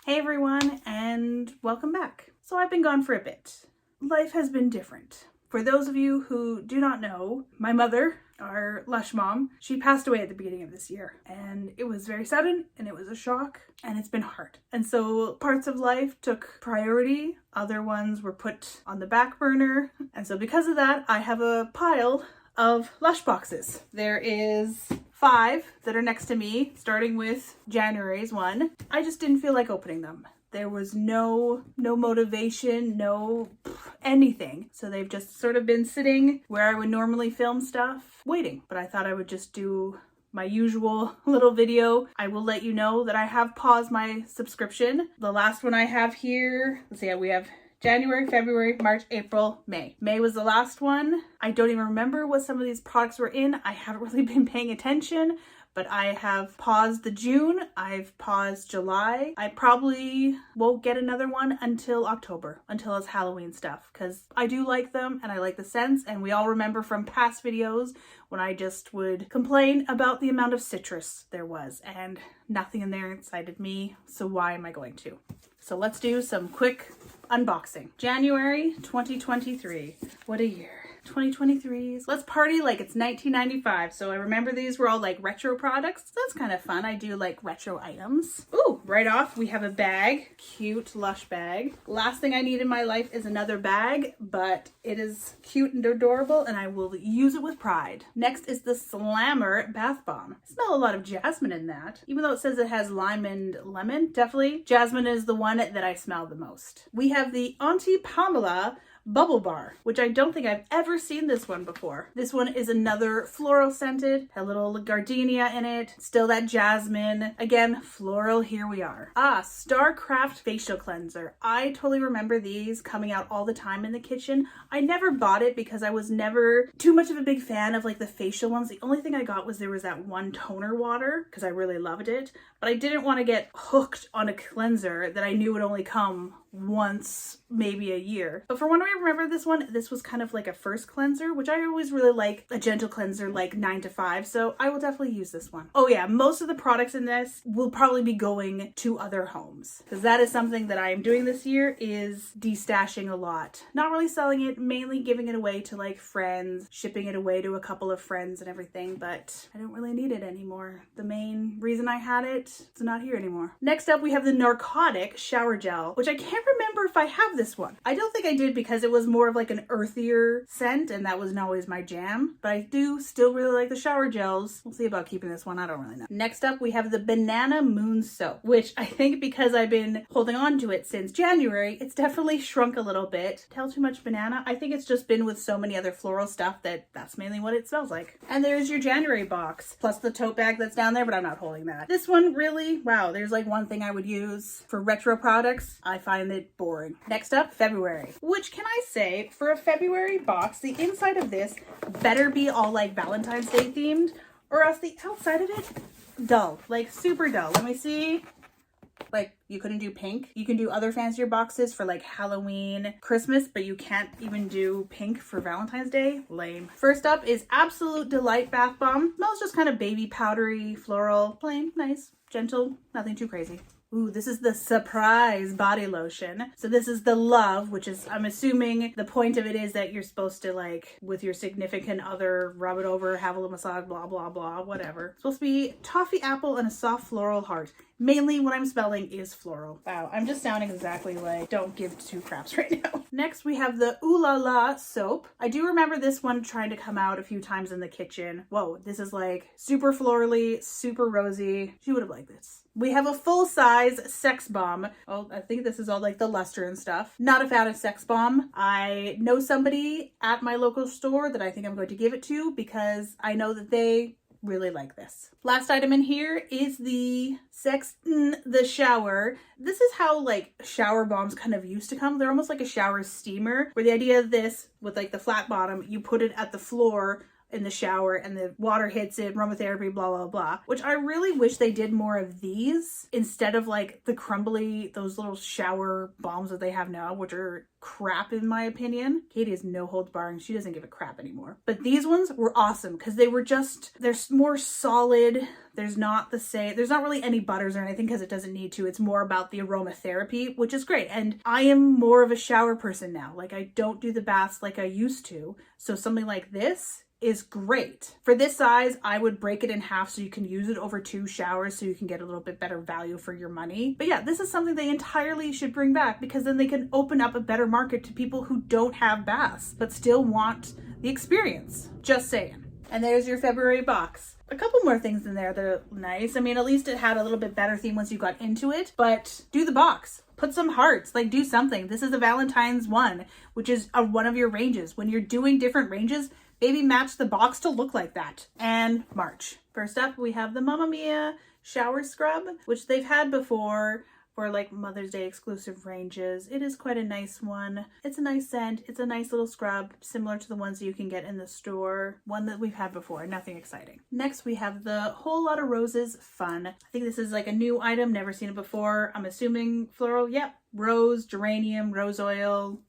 Hey everyone, and welcome back. So I've been gone for a bit. Life has been different. For those of you who do not know, my mother, our Lush mom, she passed away at the beginning of this year, and it was very sudden and it was a shock and it's been hard. And so parts of life took priority, other ones were put on the back burner. And so because of that, I have a pile of Lush boxes. There is 5 that are next to me, starting with January's one. I just didn't feel like opening them. There was no motivation, no anything. So they've just sort of been sitting where I would normally film stuff, waiting. But I thought I would just do my usual little video. I will let you know that I have paused my subscription. The last one I have here, let's see, we have January, February, March, April, May. May was the last one. I don't even remember what some of these products were in. I haven't really been paying attention, but I have paused the June. I've paused July. I probably won't get another one until October, until it's Halloween stuff, because I do like them and I like the scents. And we all remember from past videos when I just would complain about the amount of citrus there was, and nothing in there excited me. So why am I going to? So let's do some quick unboxing. January 2023. What a year. 2023s. Let's party like it's 1995. So I remember these were all like retro products. So that's kind of fun. I do like retro items. Ooh, right off we have a bag. Cute Lush bag. Last thing I need in my life is another bag, but it is cute and adorable and I will use it with pride. Next is the Slammer bath bomb. I smell a lot of jasmine in that. Even though it says it has lime and lemon, definitely jasmine is the one that I smell the most. We have the Auntie Pamela Bubble Bar, which I don't think I've ever seen this one before. This one is another floral scented, a little gardenia in it, still that jasmine. Again, floral, here we are. Starcraft facial cleanser. I totally remember these coming out all the time in the kitchen. I never bought it because I was never too much of a big fan of like the facial ones. The only thing I got was there was that one toner water because I really loved it, but I didn't want to get hooked on a cleanser that I knew would only come once, maybe a year. But for when I remember this one, this was kind of like a first cleanser, which I always really like a gentle cleanser like 9 to 5. So I will definitely use this one. Oh yeah, most of the products in this will probably be going to other homes because that is something that I am doing this year, is destashing a lot. Not really selling it, mainly giving it away to like friends, shipping it away to a couple of friends and everything, but I don't really need it anymore. The main reason I had it is not here anymore. Next up, we have the Narcotic Shower Gel, which I can't remember if I have this one. I don't think I did because it was more of like an earthier scent and that wasn't always my jam, but I do still really like the shower gels. We'll see about keeping this one. I don't really know. Next up, we have the Banana Moon Soap, which I think because I've been holding on to it since January, it's definitely shrunk a little bit. Tell too much banana. I think it's just been with so many other floral stuff that that's mainly what it smells like. And there's your January box, plus the tote bag that's down there, but I'm not holding that. This one really, wow, there's like one thing I would use for retro products. I find it boring. Next up, February, which can I say, for a February box, the inside of this better be all like Valentine's Day themed, or else the outside of it, dull, like super dull. Let me see. Like, you couldn't do pink. You can do other fancier boxes for like Halloween, Christmas, but you can't even do pink for Valentine's Day. Lame. First up is Absolute Delight Bath Bomb. Smells just kind of baby powdery, floral, plain, nice, gentle, nothing too crazy. Ooh, this is the Surprise body lotion. So this is the Love, which is, I'm assuming the point of it is that you're supposed to like, with your significant other, rub it over, have a little massage, blah, blah, blah, whatever. It's supposed to be toffee apple and a soft floral heart. Mainly what I'm smelling is floral. Wow, I'm just sounding exactly like don't give 2 craps right now. Next, we have the Ooh La La soap. I do remember this one trying to come out a few times in the kitchen. Whoa, this is like super florally, super rosy. She would have liked this. We have a full-size Sex Bomb. Oh, I think this is all like the luster and stuff. Not a fan of Sex Bomb. I know somebody at my local store that I think I'm going to give it to because I know that they really like this. Last item in here is the Sex in the Shower. This is how like shower bombs kind of used to come. They're almost like a shower steamer, where the idea of this with like the flat bottom, you put it at the floor in the shower and the water hits it, aromatherapy, blah, blah, blah, which I really wish they did more of these instead of like the crumbly, those little shower bombs that they have now, which are crap in my opinion. Katie is no holds barring. She doesn't give a crap anymore. But these ones were awesome because they were just, they're more solid. There's not really any butters or anything because it doesn't need to. It's more about the aromatherapy, which is great. And I am more of a shower person now. Like I don't do the baths like I used to. So something like this is great. For this size, I would break it in half so you can use it over 2 showers so you can get a little bit better value for your money. But yeah, this is something they entirely should bring back because then they can open up a better market to people who don't have baths but still want the experience. Just saying. And there's your February box. A couple more things in there that are nice. I mean, at least it had a little bit better theme once you got into it, but do the box. Put some hearts, like do something. This is a Valentine's one, which is one of your ranges. When you're doing different ranges, maybe match the box to look like that. And March. First up, we have the Mamma Mia shower scrub, which they've had before for like Mother's Day exclusive ranges. It is quite a nice one. It's a nice scent. It's a nice little scrub, similar to the ones you can get in the store. One that we've had before, nothing exciting. Next, we have the Whole Lotta Roses Fun. I think this is like a new item, never seen it before. I'm assuming floral, yep. Rose, geranium, rose oil,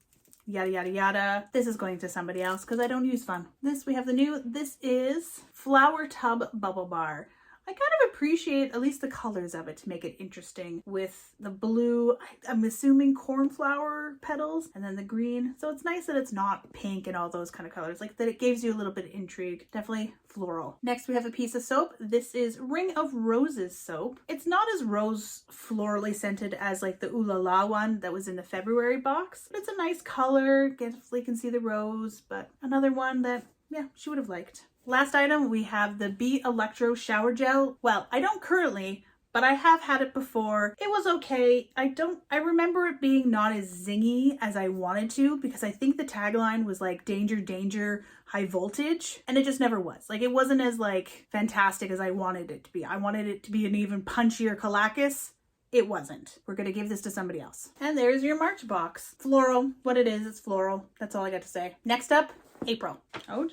yada, yada, yada. This is going to somebody else because I don't use Fun. We have the new, this is Flower Tub Bubble Bar. I kind of appreciate at least the colors of it to make it interesting with the blue, I'm assuming cornflower petals, and then the green. So it's nice that it's not pink and all those kind of colors, like that it gives you a little bit of intrigue. Definitely floral. Next, we have a piece of soap. This is Ring of Roses soap. It's not as rose florally scented as like the Ooh La La one that was in the February box, but it's a nice color. Definitely can see the rose, but another one that, yeah, she would have liked. Last item, we have the Be Electro Shower Gel. Well, I don't currently, but I have had it before. It was okay. I remember it being not as zingy as I wanted to because I think the tagline was like danger, danger, high voltage, and it just never was. Like it wasn't as like fantastic as I wanted it to be. I wanted it to be an even punchier Calacus. It wasn't. We're gonna give this to somebody else. And there's your March box. Floral, what it is, it's floral. That's all I got to say. Next up, April. Oh,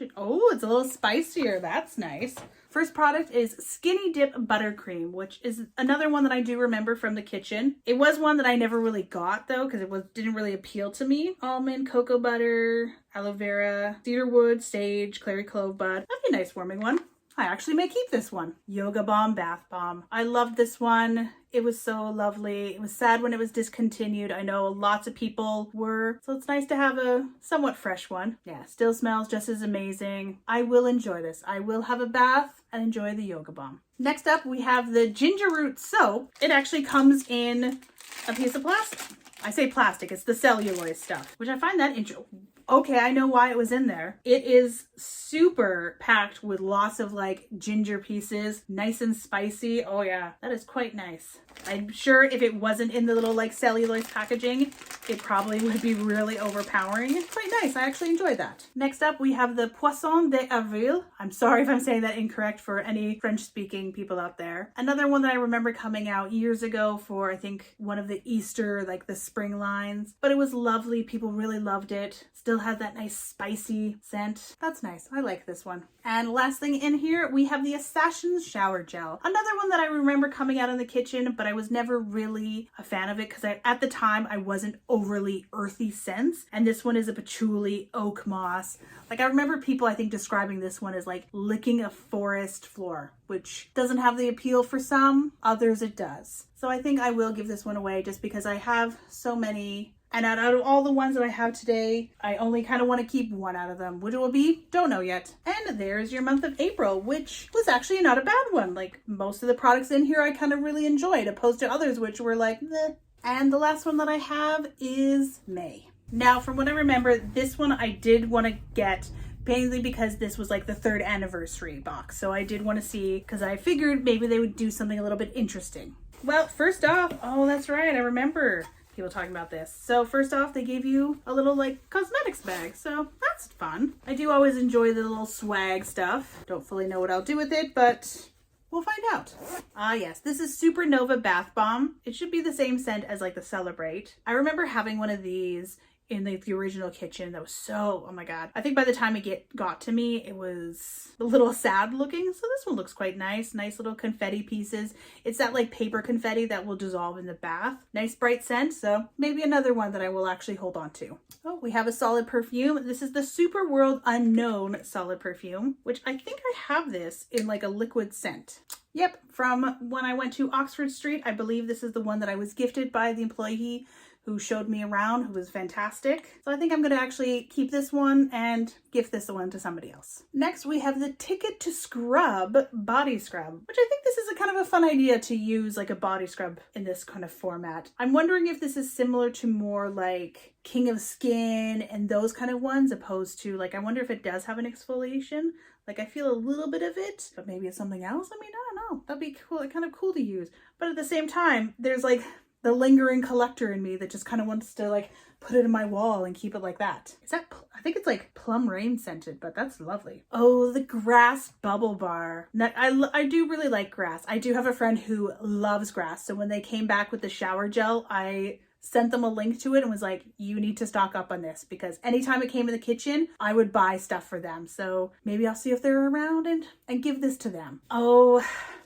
it's a little spicier. That's nice. First product is Skinny Dip Buttercream, which is another one that I do remember from the kitchen. It was one that I never really got though, because didn't really appeal to me. Almond, cocoa butter, aloe vera, cedarwood, sage, clary clove bud. That'd be a nice warming one. I actually may keep this one. Yoga Bomb Bath Bomb. I loved this one. It was so lovely. It was sad when it was discontinued. I know lots of people were, so it's nice to have a somewhat fresh one. Yeah, still smells just as amazing. I will enjoy this. I will have a bath and enjoy the Yoga Bomb. Next up, we have the Ginger Root Soap. It actually comes in a piece of plastic. I say plastic, it's the celluloid stuff, which I find that interesting. Okay, I know why it was in there. It is super packed with lots of like ginger pieces, nice and spicy. Oh yeah, that is quite nice. I'm sure if it wasn't in the little like celluloid packaging, it probably would be really overpowering. It's quite nice. I actually enjoyed that. Next up, we have the Poisson d'Avril. I'm sorry if I'm saying that incorrect for any French-speaking people out there. Another one that I remember coming out years ago for, I think, one of the Easter, like the spring lines. But it was lovely. People really loved it. Still has that nice spicy scent. That's nice. I like this one. And last thing in here, we have the Assassin's Shower Gel. Another one that I remember coming out in the kitchen, but I was never really a fan of it because at the time I wasn't overly earthy scents. And this one is a patchouli, oak moss. Like I remember people, I think, describing this one as like licking a forest floor, which doesn't have the appeal for some, others it does. So I think I will give this one away just because I have so many. And out of all the ones that I have today, I only kind of want to keep one out of them. Which it will be, don't know yet. And there's your month of April, which was actually not a bad one. Like most of the products in here I kind of really enjoyed, opposed to others which were like, meh. And the last one that I have is May. Now, from what I remember, this one I did want to get mainly because this was like the 3rd anniversary box. So I did want to see, because I figured maybe they would do something a little bit interesting. Well, first off, oh, that's right, I remember people talking about this. So first off, they gave you a little like cosmetics bag. So that's fun. I do always enjoy the little swag stuff. Don't fully know what I'll do with it, but we'll find out. Ah, yes, this is Supernova Bath Bomb. It should be the same scent as like the Celebrate. I remember having one of these in the original kitchen that was so, oh my god. I think by the time it got to me, it was a little sad looking. So this one looks quite nice. Nice little confetti pieces. It's that like paper confetti that will dissolve in the bath. Nice bright scent. So maybe another one that I will actually hold on to. Oh, we have a solid perfume. This is the Super World Unknown solid perfume, which I think I have this in like a liquid scent. Yep, from when I went to Oxford Street. I believe this is the one that I was gifted by the employee who showed me around, who was fantastic. So I think I'm gonna actually keep this one and gift this one to somebody else. Next, we have the Ticket to Scrub body scrub, which I think this is a kind of a fun idea to use like a body scrub in this kind of format. I'm wondering if this is similar to more like King of Skin and those kind of ones, opposed to like, I wonder if it does have an exfoliation. Like I feel a little bit of it, but maybe it's something else. I mean, I don't know. That'd be cool, kind of cool to use. But at the same time, there's like the lingering collector in me that just kind of wants to like put it in my wall and keep it like that. Is that, I think it's like plum rain scented, but that's lovely. Oh, the grass bubble bar. Now, I do really like grass. I do have a friend who loves grass. So when they came back with the shower gel, I sent them a link to it and was like, you need to stock up on this, because anytime it came in the kitchen, I would buy stuff for them. So maybe I'll see if they're around and give this to them. Oh,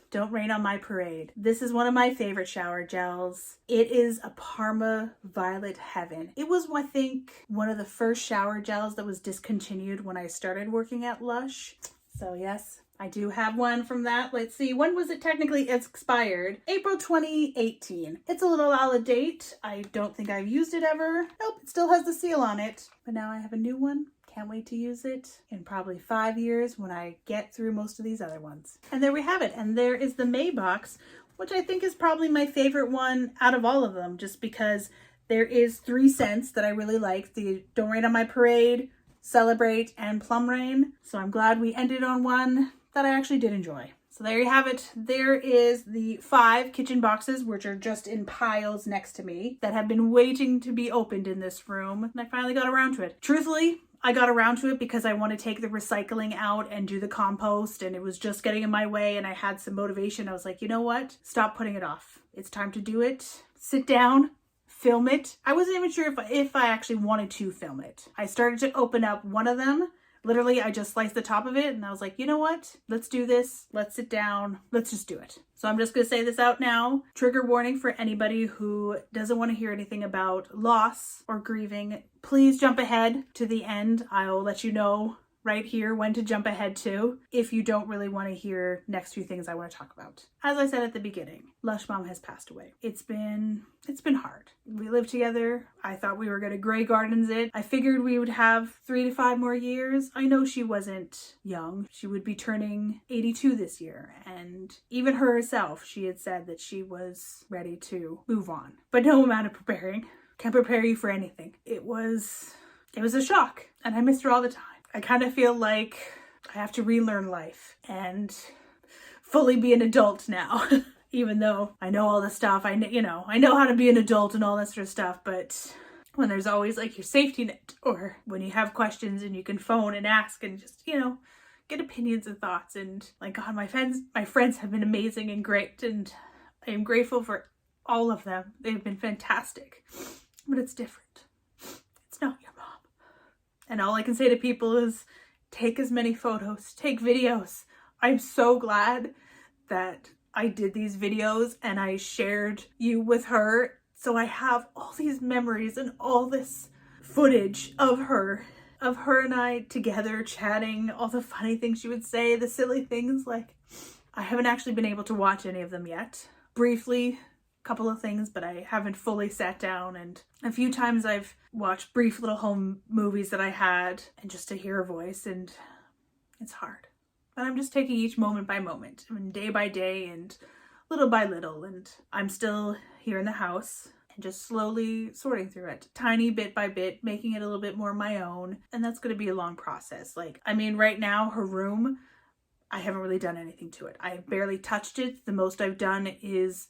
Don't Rain on My Parade. This is one of my favorite shower gels. It is a Parma Violet Heaven. It was, I think, one of the first shower gels that was discontinued when I started working at Lush. So yes, I do have one from that. Let's see, when was it technically expired? April 2018. It's a little out of date. I don't think I've used it ever. Nope, it still has the seal on it. But now I have a new one. Can't wait to use it in probably 5 years when I get through most of these other ones. And there we have it. And there is the May box, which I think is probably my favorite one out of all of them, just because there is 3 scents that I really like. The Don't Rain on My Parade, Celebrate, and Plum Rain. So I'm glad we ended on one that I actually did enjoy. So there you have it. There is the 5 kitchen boxes, which are just in piles next to me, that have been waiting to be opened in this room. And I finally got around to it. Truthfully, I got around to it because I want to take the recycling out and do the compost, and it was just getting in my way, and I had some motivation. I was like, you know what? Stop putting it off. It's time to do it. Sit down, film it. I wasn't even sure if I actually wanted to film it. I started to open up one of them. Literally, I just sliced the top of it and I was like, you know what? Let's do this. Let's sit down. Let's just do it. So I'm just going to say this out now. Trigger warning for anybody who doesn't want to hear anything about loss or grieving. Please jump ahead to the end. I'll let you know right here when to jump ahead to if you don't really want to hear next few things I want to talk about. As I said at the beginning, Lush Mom has passed away. It's been hard. We lived together. I thought we were going to Grey Gardens it. I figured we would have 3 to 5 more years. I know she wasn't young. She would be turning 82 this year. And even herself, she had said that she was ready to move on. But no amount of preparing can prepare you for anything. It was a shock, and I missed her all the time. I kind of feel like I have to relearn life and fully be an adult now. Even though I know all the stuff, I know how to be an adult and all that sort of stuff, but when there's always like your safety net, or when you have questions and you can phone and ask and just, get opinions and thoughts, and like, God, my friends have been amazing and great, and I am grateful for all of them. They've been fantastic, but it's different. It's not your mom. And all I can say to people is take as many photos, take videos. I'm so glad that I did these videos and I shared you with her. So I have all these memories and all this footage of her and I together chatting, all the funny things she would say, the silly things. Like, I haven't actually been able to watch any of them yet. Briefly, couple of things, but I haven't fully sat down, and a few times I've watched brief little home movies that I had, and just to hear her voice, and it's hard. But I'm just taking each moment by moment, day by day and little by little, and I'm still here in the house and just slowly sorting through it, tiny bit by bit, making it a little bit more my own, and that's going to be a long process. Right now, her room, I haven't really done anything to it. I barely touched it. The most I've done is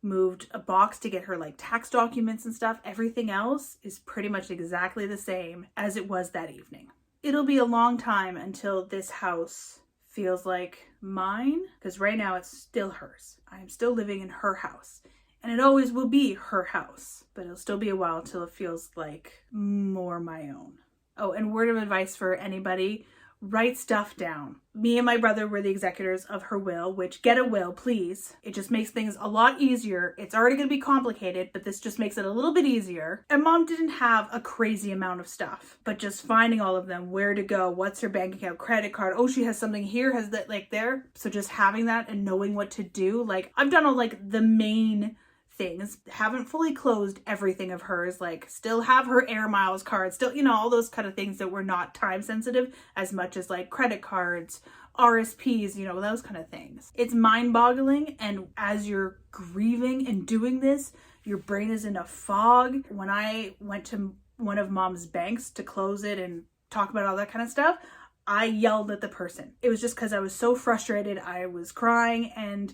moved a box to get her tax documents and stuff. Everything else is pretty much exactly the same as it was that evening. It'll be a long time until this house feels like mine, because right now it's still hers. I'm still living in her house, And it always will be her house, but it'll still be a while till it feels like more my own. Oh, and word of advice for anybody, write stuff down. Me and my brother were the executors of her will, which get a will, please. It just makes things a lot easier. It's already going to be complicated, but this just makes it a little bit easier. And mom didn't have a crazy amount of stuff, but just finding all of them, where to go, what's her bank account, credit card, oh, she has something here, has that like there. So just having that and knowing what to do. Like I've done all like the main things, haven't fully closed everything of hers, like still have her air miles card, still, you know, all those kind of things that were not time sensitive as much as like credit cards, RSPs, you know, those kind of things. It's mind boggling. And as you're grieving and doing this, your brain is in a fog. When I went to one of mom's banks to close it and talk about all that kind of stuff, I yelled at the person. It was just because I was so frustrated. I was crying, and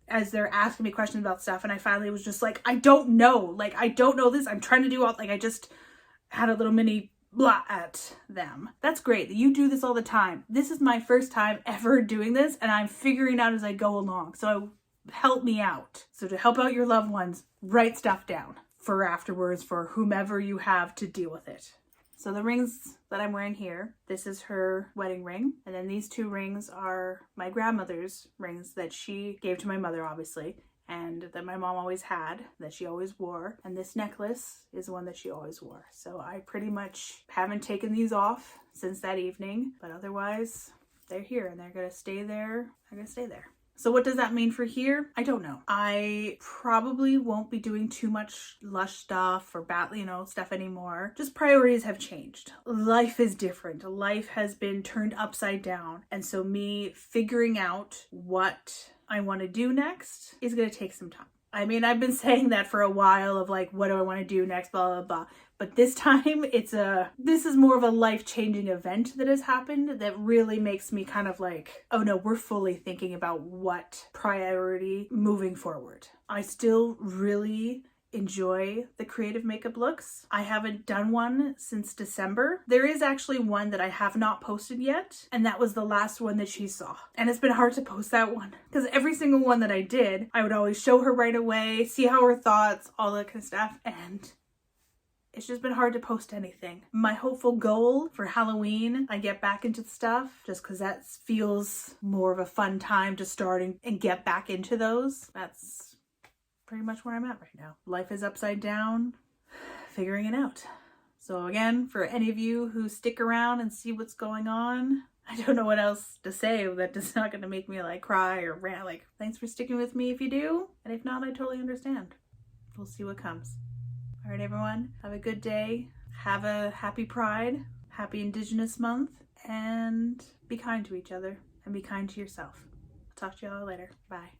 as they're asking me questions about stuff, and I finally was just like, I don't know. Like, I don't know this. I'm trying to do all, like, I just had a little mini blah at them. That's great that you do this all the time. This is my first time ever doing this, and I'm figuring out as I go along. So help me out. So to help out your loved ones, write stuff down for afterwards for whomever you have to deal with it. So the rings that I'm wearing here, this is her wedding ring. And then these two rings are my grandmother's rings that she gave to my mother, obviously, and that my mom always had, that she always wore. And this necklace is the one that she always wore. So I pretty much haven't taken these off since that evening, but otherwise they're here and they're gonna stay there. They're gonna stay there. So what does that mean for here? I don't know. I probably won't be doing too much Lush stuff or stuff anymore. Just priorities have changed. Life is different. Life has been turned upside down. And so me figuring out what I want to do next is going to take some time. I mean, I've been saying that for a while of like, what do I want to do next, blah, blah, blah. But this time this is more of a life-changing event that has happened that really makes me kind of like, oh no, we're fully thinking about what priority moving forward. I still really enjoy the creative makeup looks. I haven't done one since December. There is actually one that I have not posted yet, and that was the last one that she saw. And it's been hard to post that one because every single one that I did, I would always show her right away, see how her thoughts, all that kind of stuff, and it's just been hard to post anything. My hopeful goal for Halloween, I get back into the stuff just because that feels more of a fun time to start and get back into those. That's pretty much where I'm at right now. Life is upside down, figuring it out. So again, for any of you who stick around and see what's going on, I don't know what else to say that is not going to make me like cry or rant. Like, thanks for sticking with me if you do. And if not, I totally understand. We'll see what comes. All right, everyone, have a good day. Have a happy Pride, happy Indigenous Month, and be kind to each other and be kind to yourself. I'll talk to y'all later. Bye.